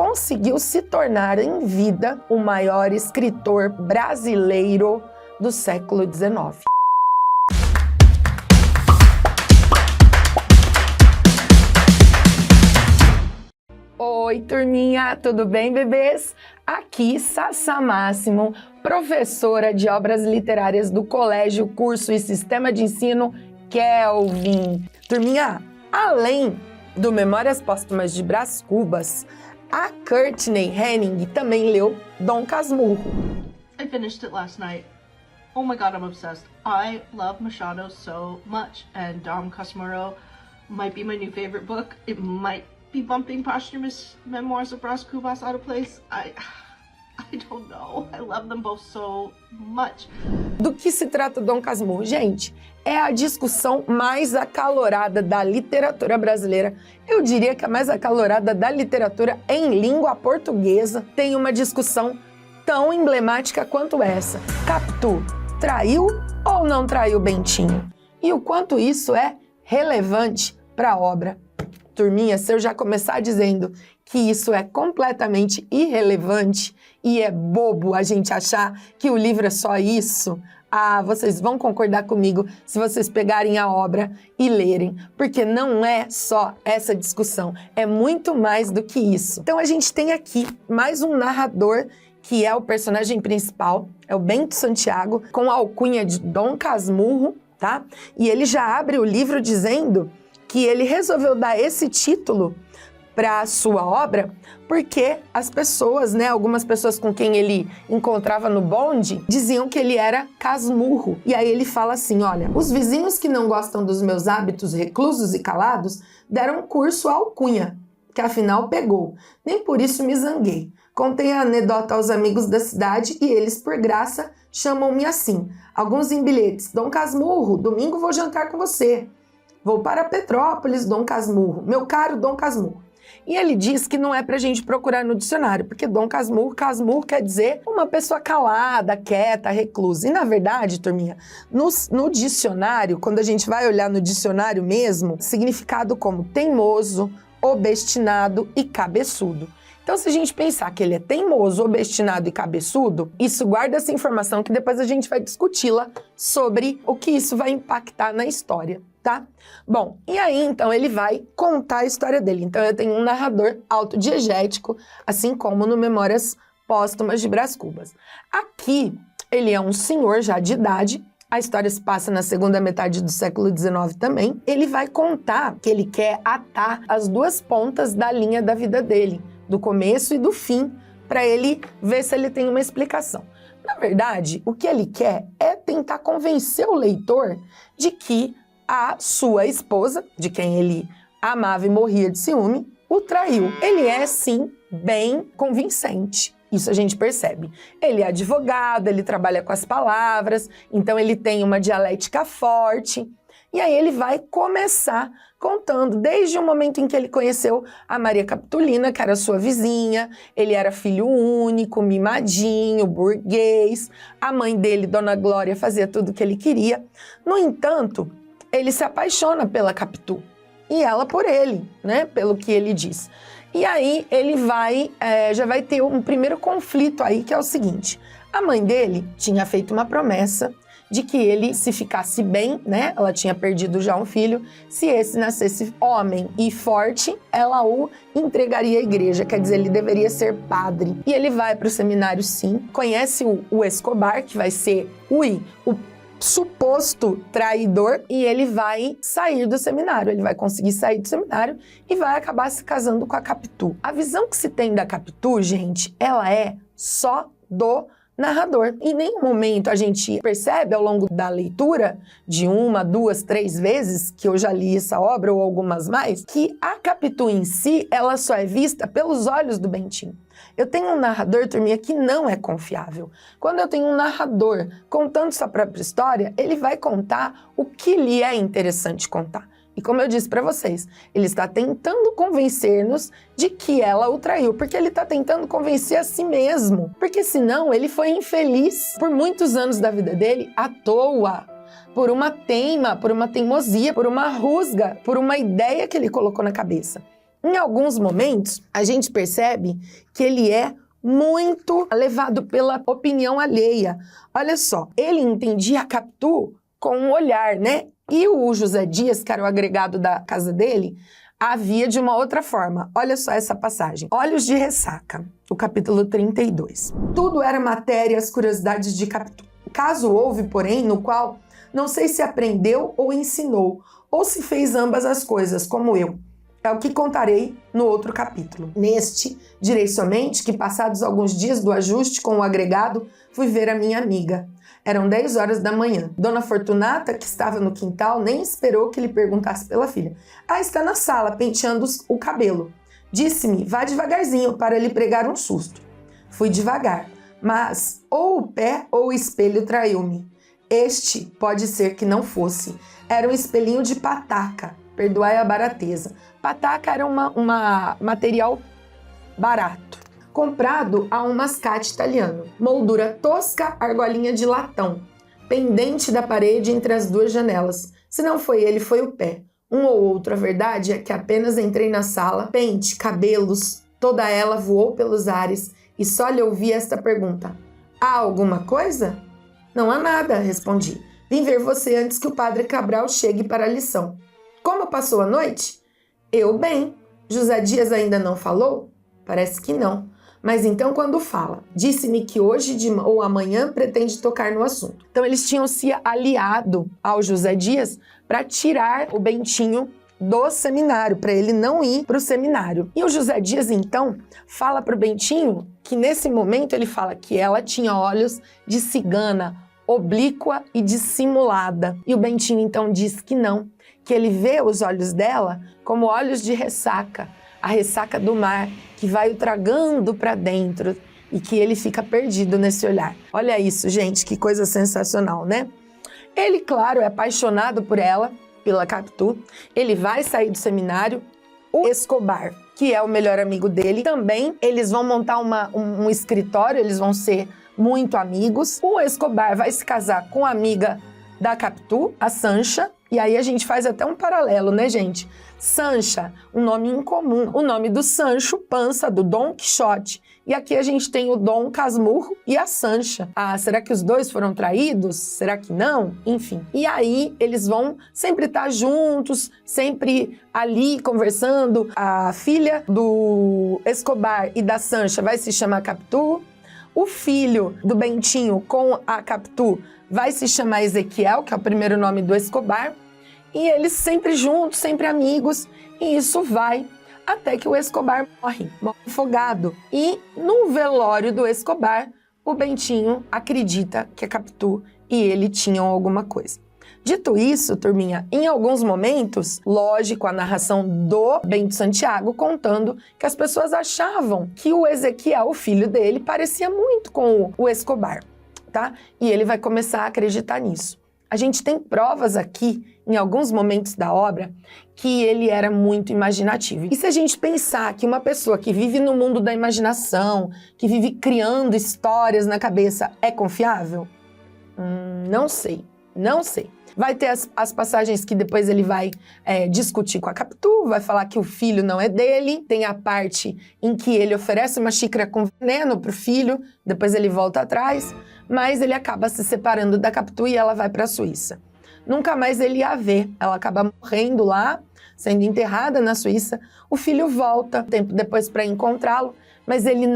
conseguiu se tornar em vida o maior escritor brasileiro do século XIX. Oi, turminha, tudo bem, bebês? Aqui, Sassa Máximo, professora de obras literárias do Colégio, Curso e Sistema de Ensino Kelvin. Turminha, além do Memórias Póstumas de Brás Cubas, a Courtney Henning também leu Dom Casmurro. I finished it last night. Oh my god, I'm obsessed. I love Machado so much, and Dom Casmurro might be my new favorite book. It might be bumping posthumous memoirs of Brás Cubas out of place. I don't know. I love them both so much. Do que se trata Dom Casmurro? Gente, é a discussão mais acalorada da literatura brasileira. Eu diria que a mais acalorada da literatura em língua portuguesa. Tem uma discussão tão emblemática quanto essa. Capitu traiu ou não traiu Bentinho? E o quanto isso é relevante para a obra. Turminha, se eu já começar dizendo que isso é completamente irrelevante e é bobo a gente achar que o livro é só isso, vocês vão concordar comigo se vocês pegarem a obra e lerem, porque não é só essa discussão, é muito mais do que isso. Então a gente tem aqui mais um narrador que é o personagem principal, é o Bento Santiago, com a alcunha de Dom Casmurro, tá? E ele já abre o livro dizendo que ele resolveu dar esse título para a sua obra porque as pessoas, né, algumas pessoas com quem ele encontrava no bonde, diziam que ele era casmurro. E aí ele fala assim, olha, os vizinhos que não gostam dos meus hábitos reclusos e calados deram curso à alcunha, que afinal pegou. Nem por isso me zanguei. Contei a anedota aos amigos da cidade e eles, por graça, chamam-me assim. Alguns em bilhetes, Dom Casmurro, domingo vou jantar com você. Vou para Petrópolis, Dom Casmurro, meu caro Dom Casmurro. E ele diz que não é pra gente procurar no dicionário, porque Dom Casmurro, Casmurro quer dizer uma pessoa calada, quieta, reclusa. E na verdade, turminha, no dicionário, quando a gente vai olhar no dicionário mesmo, significado como teimoso, obstinado e cabeçudo. Então, se a gente pensar que ele é teimoso, obstinado e cabeçudo, isso guarda essa informação que depois a gente vai discuti-la sobre o que isso vai impactar na história, tá? Bom, e aí então ele vai contar a história dele. Então eu tenho um narrador autodiegético, assim como no Memórias Póstumas de Brás Cubas. Aqui ele é um senhor já de idade. A história se passa na segunda metade do século XIX também. Ele vai contar que ele quer atar as duas pontas da linha da vida dele, do começo e do fim, para ele ver se ele tem uma explicação. Na verdade, o que ele quer é tentar convencer o leitor de que a sua esposa, de quem ele amava e morria de ciúme, o traiu. Ele é, sim, bem convincente. Isso a gente percebe. Ele é advogado, ele trabalha com as palavras, então ele tem uma dialética forte. E aí ele vai começar contando desde o momento em que ele conheceu a Maria Capitolina, que era sua vizinha, ele era filho único, mimadinho, burguês, a mãe dele, Dona Glória, fazia tudo o que ele queria. No entanto, ele se apaixona pela Capitu e ela por ele, né, pelo que ele diz. E aí ele já vai ter um primeiro conflito aí, que é o seguinte, a mãe dele tinha feito uma promessa de que ele, se ficasse bem, né, ela tinha perdido já um filho, se esse nascesse homem e forte, ela o entregaria à igreja, quer dizer, ele deveria ser padre. E ele vai para o seminário, sim, conhece o Escobar, que vai ser o suposto traidor, e ele vai sair do seminário, ele vai conseguir sair do seminário e vai acabar se casando com a Capitu. A visão que se tem da Capitu, gente, ela é só do narrador. Em nenhum momento a gente percebe ao longo da leitura, de uma, duas, três vezes, que eu já li essa obra ou algumas mais, que a Capitu em si, ela só é vista pelos olhos do Bentinho. Eu tenho um narrador, turminha, que não é confiável. Quando eu tenho um narrador contando sua própria história, ele vai contar o que lhe é interessante contar. E como eu disse para vocês, ele está tentando convencer-nos de que ela o traiu, porque ele está tentando convencer a si mesmo. Porque senão ele foi infeliz por muitos anos da vida dele à toa. Por uma teimosia, por uma rusga, por uma ideia que ele colocou na cabeça. Em alguns momentos, a gente percebe que ele é muito levado pela opinião alheia. Olha só, ele entendia a Capitu com um olhar, né? E o José Dias, que era o agregado da casa dele, havia de uma outra forma. Olha só essa passagem. Olhos de Ressaca, o capítulo 32. Tudo era matéria as curiosidades de Capitu. Caso houve, porém, no qual não sei se aprendeu ou ensinou, ou se fez ambas as coisas, como eu. É o que contarei no outro capítulo. Neste, direi somente que, passados alguns dias do ajuste com o agregado, fui ver a minha amiga. Eram 10 horas da manhã. Dona Fortunata, que estava no quintal, nem esperou que lhe perguntasse pela filha. Está na sala, penteando o cabelo. Disse-me, vá devagarzinho, para lhe pregar um susto. Fui devagar, mas ou o pé ou o espelho traiu-me. Este pode ser que não fosse. Era um espelhinho de pataca. Perdoai a barateza. Pataca era um material barato, comprado a um mascate italiano. Moldura tosca, argolinha de latão, pendente da parede entre as duas janelas. Se não foi ele, foi o pé. Um ou outro, a verdade é que apenas entrei na sala, pente, cabelos, toda ela voou pelos ares e só lhe ouvi esta pergunta. Há alguma coisa? Não há nada, respondi. Vim ver você antes que o padre Cabral chegue para a lição. Como passou a noite? Eu bem. José Dias ainda não falou? Parece que não. Mas então quando fala? Disse-me que hoje ou amanhã pretende tocar no assunto. Então eles tinham se aliado ao José Dias para tirar o Bentinho do seminário, para ele não ir para o seminário. E o José Dias então fala para o Bentinho que nesse momento ele fala que ela tinha olhos de cigana, oblíqua e dissimulada. E o Bentinho então diz que não, que ele vê os olhos dela como olhos de ressaca, a ressaca do mar que vai o tragando para dentro e que ele fica perdido nesse olhar. Olha isso, gente, que coisa sensacional, né? Ele, claro, é apaixonado por ela, pela Capitu. Ele vai sair do seminário. O Escobar, que é o melhor amigo dele, também eles vão montar um escritório, eles vão ser muito amigos. O Escobar vai se casar com a amiga da Capitu, a Sancha, e aí a gente faz até um paralelo, né, gente? Sancha, um nome incomum. O nome do Sancho Panza, do Dom Quixote. E aqui a gente tem o Dom Casmurro e a Sancha. Ah, será que os dois foram traídos? Será que não? Enfim. E aí eles vão sempre estar juntos, sempre ali conversando. A filha do Escobar e da Sancha vai se chamar Capitu. O filho do Bentinho com a Capitu vai se chamar Ezequiel, que é o primeiro nome do Escobar. E eles sempre juntos, sempre amigos. E isso vai até que o Escobar morre afogado. E no velório do Escobar, o Bentinho acredita que a Capitu e ele tinham alguma coisa. Dito isso, turminha, em alguns momentos, lógico, a narração do Bento Santiago contando que as pessoas achavam que o Ezequiel, o filho dele, parecia muito com o Escobar, tá? E ele vai começar a acreditar nisso. A gente tem provas aqui, em alguns momentos da obra, que ele era muito imaginativo. E se a gente pensar que uma pessoa que vive no mundo da imaginação, que vive criando histórias na cabeça, é confiável? Não sei, não sei. Vai ter as passagens que depois ele vai discutir com a Capitu, vai falar que o filho não é dele, tem a parte em que ele oferece uma xícara com veneno para o filho, depois ele volta atrás, mas ele acaba se separando da Capitu e ela vai para a Suíça. Nunca mais ele ia ver, ela acaba morrendo lá, sendo enterrada na Suíça, o filho volta tempo depois para encontrá-lo, mas ele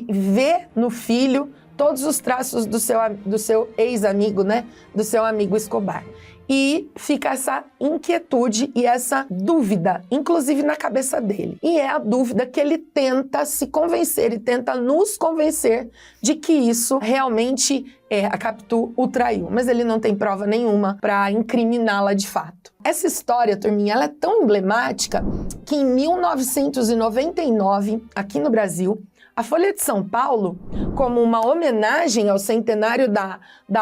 vê no filho todos os traços do seu ex-amigo, né? Do seu amigo Escobar. E fica essa inquietude e essa dúvida, inclusive na cabeça dele. E é a dúvida que ele tenta se convencer e tenta nos convencer de que isso realmente a Capitu o traiu. Mas ele não tem prova nenhuma para incriminá-la de fato. Essa história, turminha, ela é tão emblemática que em 1999, aqui no Brasil, a Folha de São Paulo, como uma homenagem ao centenário da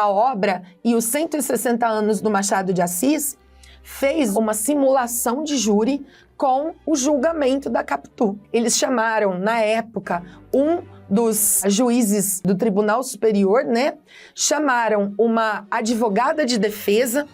obra e os 160 anos do Machado de Assis, fez uma simulação de júri com o julgamento da Capitu. Eles chamaram, na época, um dos juízes do Tribunal Superior, né? Chamaram uma advogada de defesa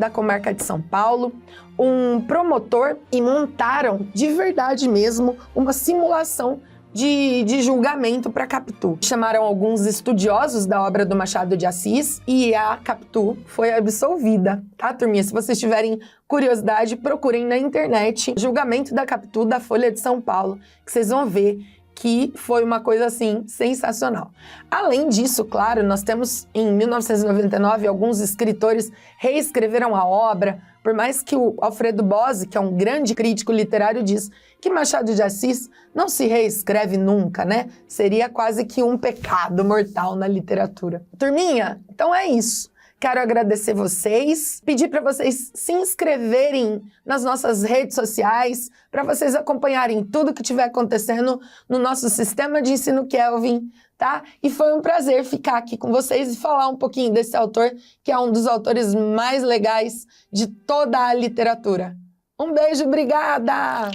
da comarca de São Paulo, um promotor, e montaram de verdade mesmo uma simulação de julgamento para Capitu. Chamaram alguns estudiosos da obra do Machado de Assis e a Capitu foi absolvida, tá, turminha? Se vocês tiverem curiosidade, procurem na internet Julgamento da Capitu da Folha de São Paulo, que vocês vão ver que foi uma coisa, assim, sensacional. Além disso, claro, nós temos, em 1999, alguns escritores reescreveram a obra, por mais que o Alfredo Bozzi, que é um grande crítico literário, diz que Machado de Assis não se reescreve nunca, né? Seria quase que um pecado mortal na literatura. Turminha, então é isso. Quero agradecer vocês, pedir para vocês se inscreverem nas nossas redes sociais, para vocês acompanharem tudo que estiver acontecendo no nosso sistema de ensino Kelvin, tá? E foi um prazer ficar aqui com vocês e falar um pouquinho desse autor, que é um dos autores mais legais de toda a literatura. Um beijo, obrigada!